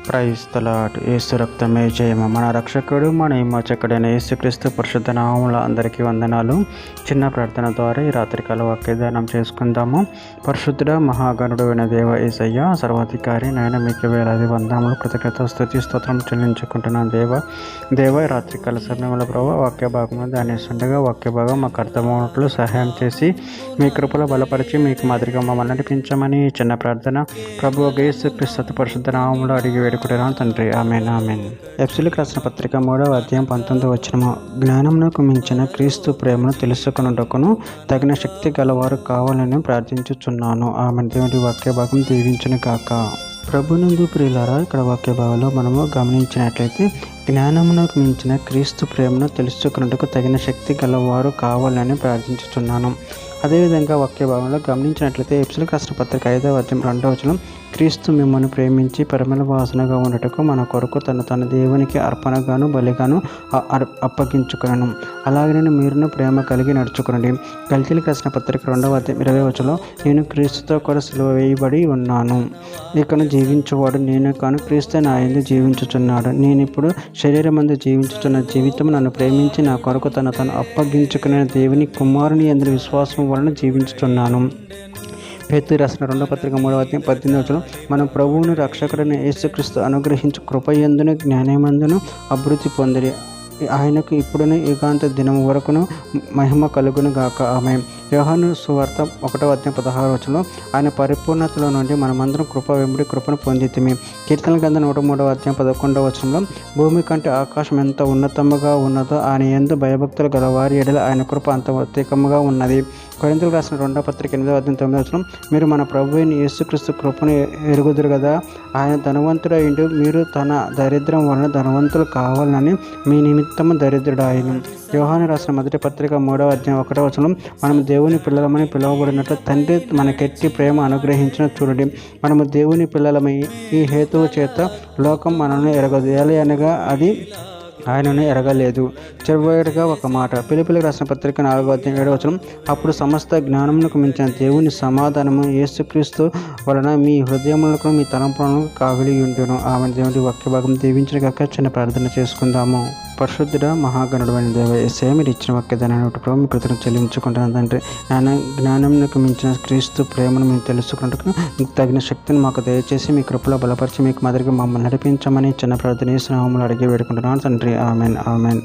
Praise the lord. యేసు రక్తమే జయము. మన రక్షకుడు మన విమోచకుడైన యేసుక్రీస్తు పరిశుద్ధ నామములో అందరికీ వందనాలు. చిన్న ప్రార్థన ద్వారా ఈ రాత్రికాల వాక్యదానం చేసుకుందాము. పరిశుద్ధుడ మహాగణుడు అయిన దేవ యేసయ్య సర్వాధికారి నాయన మీకు వేలాది వందనములు కృతజ్ఞత స్తుతి స్తోత్రం చెల్లించుకుంటున్నాను. దేవ ఈ రాత్రికాల సమయంలో ప్రభావ వాక్య భాగంలో ధ్యానిస్తుండగా వాక్య భాగం మాకు అర్థమవునట్లు సహాయం చేసి మీ కృపలో బలపరిచి మీకు మాదిరిగా మమ్మల్ని నడిపించమని చిన్న ప్రార్థన ప్రభు యేసుక్రీస్తు పరిశుద్ధ నామములో అడిగి వేడుకుంటున్నాను తండ్రి. ఆమేన్ ఆమేన్. ఎఫెసీయులకు రాసిన పత్రిక 3వ అధ్యాయం 19వ వచనము. జ్ఞానమునకు మించిన క్రీస్తు ప్రేమను తెలుసుకొనుటకును తగిన శక్తి గలవారు కావాలని ప్రార్థించుచున్నాను. ఆమేన్. దేవుడి వాక్య భాగం దీవించును గాక. ప్రభునందు ప్రియులారా, ఇక్కడ వాక్య భాగంలో మనము గమనించినట్లయితే జ్ఞానమునకు మించిన క్రీస్తు ప్రేమను తెలుసుకున్నట్టుకు తగిన శక్తి గలవారు కావాలని ప్రార్థించుచున్నాను. అదేవిధంగా వాక్య భాగంలో గమనించినట్లయితే ఎఫెసీయులకు రాసిన పత్రిక 5వ అధ్యాయం 2వ వచనం, క్రీస్తు మిమ్మల్ని ప్రేమించి పరిమళ వాసనగా ఉండటకు మన కొరకు తన దేవునికి అర్పణగాను బలిగాను అప్పగించుకున్నాను. అలాగే మీరును ప్రేమ కలిగి నడుచుకునండి. గల్తీయులకు రాసిన పత్రిక 2వ అధ్యాయం 20వ వచనంలో, నేను క్రీస్తుతో కూడా సిలువ వేయబడి ఉన్నాను. ఇకను జీవించువాడు నేను కాను, క్రీస్తు నా యందు జీవించుచున్నాడు. నేను ఇప్పుడు శరీరమందు జీవించుచున్న జీవితం నన్ను ప్రేమించి నా కొరకు తను అప్పగించుకునే దేవుని కుమారుని యందు విశ్వాసం వలన జీవించుచున్నాను. పేతురు రాసిన 2వ పత్రిక 3వ అధ్యాయం 18వ వచనం, మన ప్రభువును రక్షకుడైన యేసుక్రీస్తు అనుగ్రహించు కృపయందును జ్ఞానమందును అభివృద్ధి పొందిరి. ఆయనకు ఇప్పుడును యుగాంత దినం వరకును మహిమ కలుగును గాక. ఆమె. యోహాను సువార్త 1వ అధ్యాయం 16వ వచనంలో, ఆయన పరిపూర్ణతలో నుండి మనమందరం కృప వెంబడి కృపను పొందితిమి. కీర్తన గ్రంథం 103వ అధ్యాయం 11వ వచనంలో, భూమి కంటే ఆకాశం ఎంత ఉన్నతముగా ఉన్నదో ఆయన యందు భయభక్తులు గల వారి ఎడల ఆయన కృప అంత ప్రత్యేకముగా ఉన్నది. కొరింథీయులకు రాసిన 2వ పత్రిక 8వ అధ్యాయం 9వ వచనం, మీరు మన ప్రభువైన యేసుక్రీస్తు కృపను ఎరుగుదురు కదా. ఆయన ధనవంతుడైండు, మీరు తన దరిద్రం వలన ధనవంతులు కావాలని మీ నిమిత్తము దరిద్రుడాయను. యోహాను రాసిన మొదటి పత్రిక 3వ అధ్యాయం 1వ వచనం, మనము దేవుని పిల్లలమని పిలువబడినట్లు తండ్రి మనకెట్టి ప్రేమ అనుగ్రహించిన చూడండి. మనము దేవుని పిల్లలమై ఈ హేతువు చేత లోకం మనల్ని ఎరగదు, అనగా అది ఆయనను ఎరగలేదు. చివరిగా ఒక మాట, ఫిలిప్పీయులకు రాసిన పత్రిక 4వ అధ్యాయం 7వ వచనం, అప్పుడు సమస్త జ్ఞానమునకు మించిన దేవుని సమాధానము యేసుక్రీస్తు వలన మీ హృదయములకు మీ తలంపులకు కావిలి ఉండును. ఆమె. దేవుడి వాక్య భాగం దీవించిన కాక చిన్న ప్రార్థన చేసుకుందాము. పరిశుద్ధుడ మహాగణుడైన దేవ యేసయ్య, మీరు ఇచ్చిన వాక్యదానాన్ని ప్రభు మీ కృతజ్ఞతలు చెల్లించుకుంటున్నాను తండ్రి. జ్ఞానమునకు మించిన క్రీస్తు ప్రేమను మేము తెలుసుకున్నట్టుకు తగిన శక్తిని మాకు దయచేసి మీ కృపలో బలపరిచి మీకు మాదిరిగా మమ్మల్ని నడిపించమని చిన్న ప్రార్థన నామములో అడిగి వేడుకుంటున్నాను తండ్రి. Amen amen.